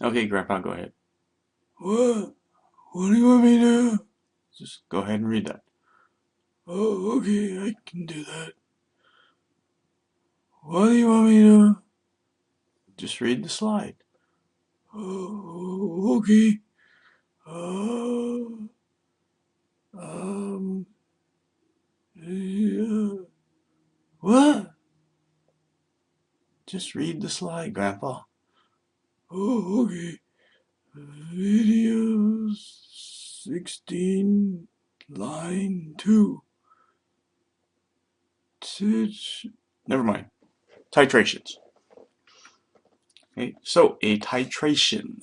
Okay, Grandpa, go ahead. What? What do you want me to do? Just go ahead and read that. Oh, okay, I can do that. What do you want me to do? Just read the slide. Oh, okay. Uh, um, yeah. What? Just read the slide, Grandpa. Oh, okay. Video 16, line 2. Never mind. Titrations. Okay, so a titration.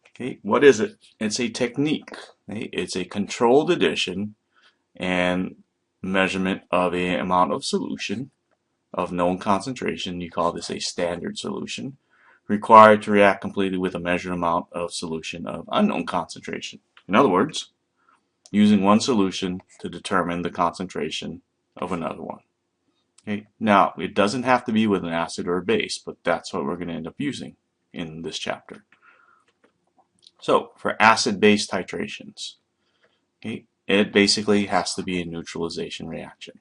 Okay, what is it? It's a technique. Okay, it's a controlled addition and measurement of an amount of solution of known concentration. You call this a standard solution, required to react completely with a measured amount of solution of unknown concentration. In other words, using one solution to determine the concentration of another one. Okay, now it doesn't have to be with an acid or a base, but that's what we're going to end up using in this chapter. So for acid-base titrations, okay, it basically has to be a neutralization reaction.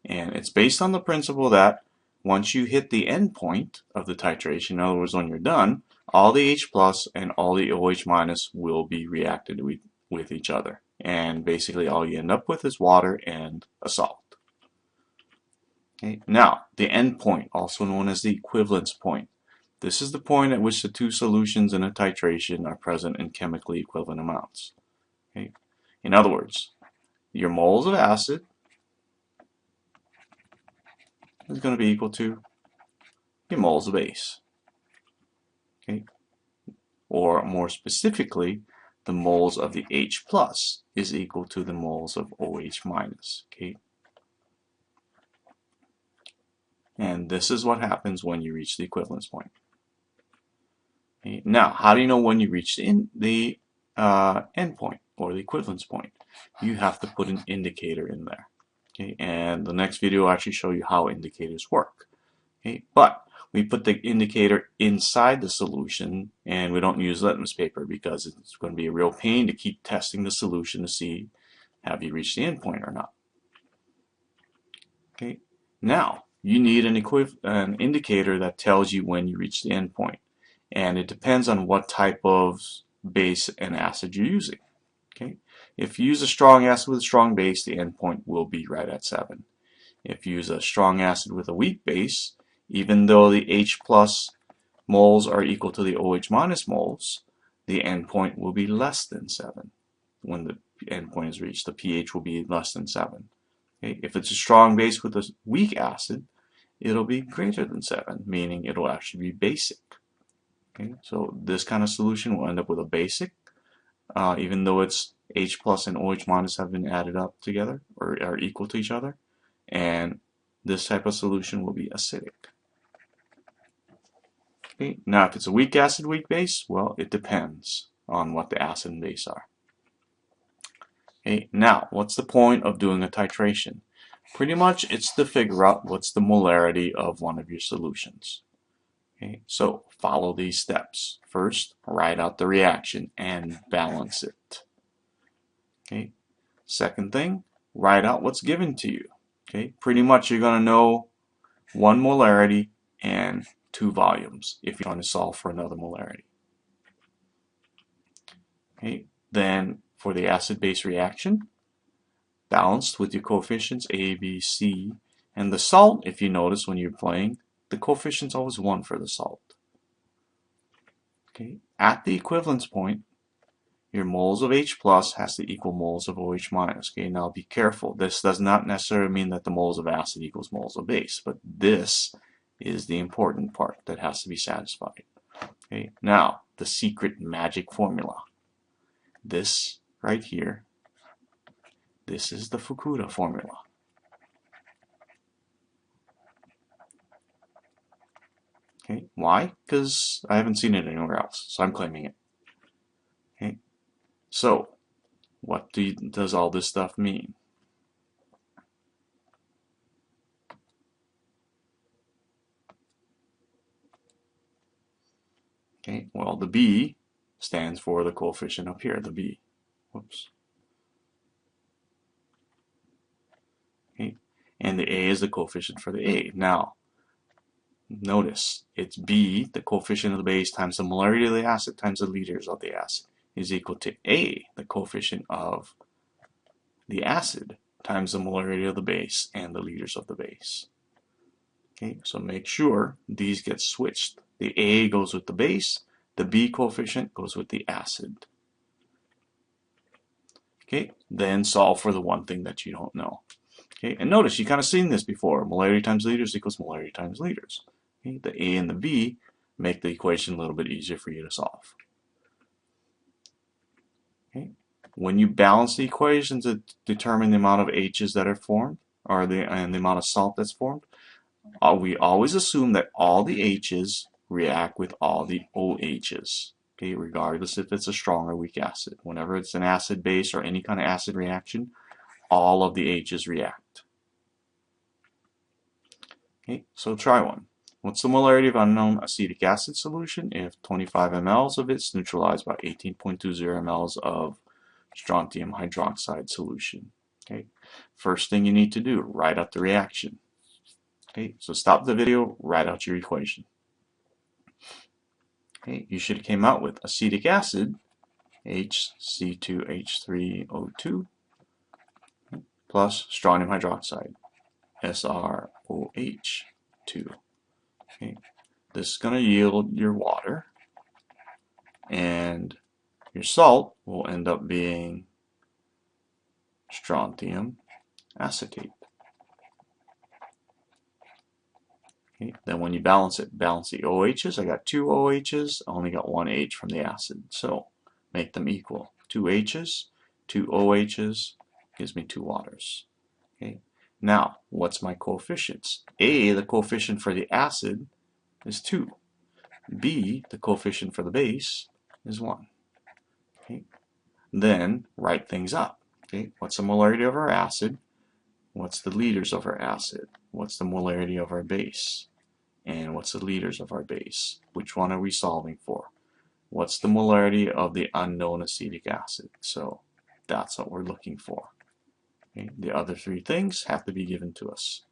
And it's based on the principle that once you hit the end point of the titration, in other words, when you're done, all the H plus and all the OH minus will be reacted with each other. And basically all you end up with is water and a salt. Okay. Now, the end point, also known as the equivalence point. This is the point at which the two solutions in a titration are present in chemically equivalent amounts. Okay. In other words, your moles of acid is going to be equal to your moles of base. Okay. Or more specifically, the moles of the H plus is equal to the moles of OH minus. Okay. And this is what happens when you reach the equivalence point. Okay. Now, how do you know when you reach the end point or the equivalence point? You have to put an indicator in there. Okay. And the next video will actually show you how indicators work. Okay. But we put the indicator inside the solution, and we don't use litmus paper because it's going to be a real pain to keep testing the solution to see have you reached the end point or not. Okay. Now, you need an indicator that tells you when you reach the end point. And it depends on what type of base and acid you're using. Okay. If you use a strong acid with a strong base, the end point will be right at 7. If you use a strong acid with a weak base, even though the H plus moles are equal to the OH minus moles, the endpoint will be less than 7. When the endpoint is reached, the pH will be less than 7. Okay? If it's a strong base with a weak acid, it'll be greater than 7, meaning it'll actually be basic. Okay? So this kind of solution will end up with a basic, even though it's H plus and OH minus have been added up together or are equal to each other. And this type of solution will be acidic. Okay. Now, if it's a weak acid, weak base, well, it depends on what the acid and base are. Okay. Now, what's the point of doing a titration? Pretty much, it's to figure out what's the molarity of one of your solutions. Okay. So, follow these steps. First, write out the reaction and balance it. Okay. Second thing, write out what's given to you. Okay. Pretty much, you're going to know one molarity and 2 volumes if you're trying to solve for another molarity. Okay, then for the acid-base reaction, balanced with your coefficients A, B, C, and the salt, if you notice when you're playing, the coefficient's always 1 for the salt. Okay, at the equivalence point, your moles of H plus has to equal moles of OH minus. Okay, now be careful. This does not necessarily mean that the moles of acid equals moles of base, but this is the important part that has to be satisfied. Okay, now the secret magic formula. This right here, this is the Fukuda formula. Okay, why? Because I haven't seen it anywhere else, so I'm claiming it. Okay, so what does all this stuff mean? Okay, well, the B stands for the coefficient up here, the B. Whoops. Okay, and the A is the coefficient for the A. Now, notice it's B, the coefficient of the base, times the molarity of the acid times the liters of the acid is equal to A, the coefficient of the acid times the molarity of the base and the liters of the base. Okay, so make sure these get switched. The A goes with the base, the B coefficient goes with the acid. Okay, then solve for the one thing that you don't know. Okay, and notice you kind of seen this before. Molarity times liters equals molarity times liters. Okay, the A and the B make the equation a little bit easier for you to solve. Okay, when you balance the equations to determine the amount of H's that are formed, and the amount of salt that's formed, we always assume that all the H's react with all the OH's. Okay, regardless if it's a strong or weak acid. Whenever it's an acid base or any kind of acid reaction, all of the H's react. Okay, so try one. What's the molarity of unknown acetic acid solution if 25 mLs of it is neutralized by 18.20 mLs of strontium hydroxide solution? Okay, first thing you need to do, write out the reaction. Okay, so stop the video, write out your equation. Okay, you should have came out with acetic acid, HC2H3O2, plus strontium hydroxide, SrOH2. Okay, this is going to yield your water, and your salt will end up being strontium acetate. Okay, then when you balance it, balance the OH's. I got two OH's, I only got one H from the acid. So make them equal. Two H's, two OH's gives me two waters. Okay, now what's my coefficients? A, the coefficient for the acid, is 2. B, the coefficient for the base, is 1. Okay, then write things up. Okay, what's the molarity of our acid? What's the liters of our acid? What's the molarity of our base? And what's the liters of our base? Which one are we solving for? What's the molarity of the unknown acetic acid? So that's what we're looking for. Okay, the other three things have to be given to us.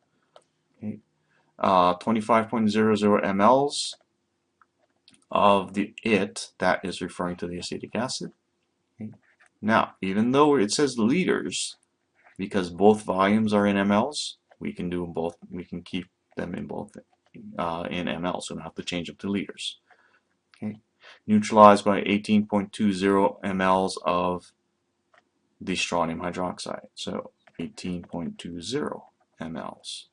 Okay, 25.00 mLs of that is referring to the acetic acid. Okay. Now, even though it says liters, because both volumes are in mLs, we can do both. We can keep them in both in mLs, so we don't have to change them to liters. Okay. Neutralized by 18.20 mLs of the strontium hydroxide, so 18.20 mLs.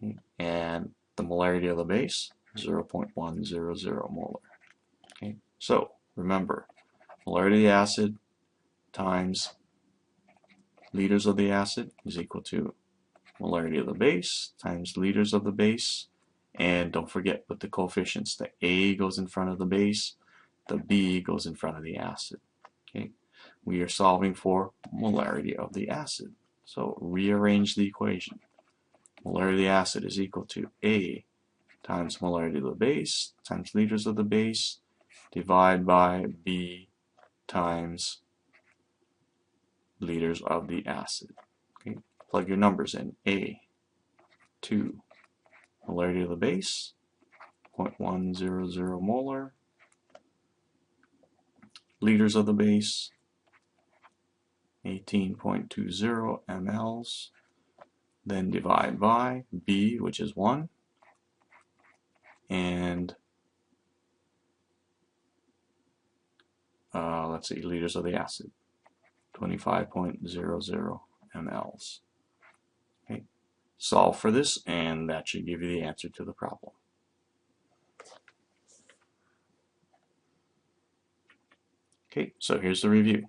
Okay. And the molarity of the base, 0.100 molar. Okay. So remember, molarity of the acid times liters of the acid is equal to molarity of the base times liters of the base, and don't forget with the coefficients, the A goes in front of the base, the B goes in front of the acid. Okay, we are solving for molarity of the acid, so rearrange the equation. Molarity of the acid is equal to A times molarity of the base times liters of the base, divide by B times liters of the acid. Okay, plug your numbers in. A, 2, molarity of the base, 0.100 molar, liters of the base, 18.20 mLs, then divide by B, which is 1, and let's see, liters of the acid, 25.00 mLs. Okay. Solve for this, and that should give you the answer to the problem. Okay, so here's the review.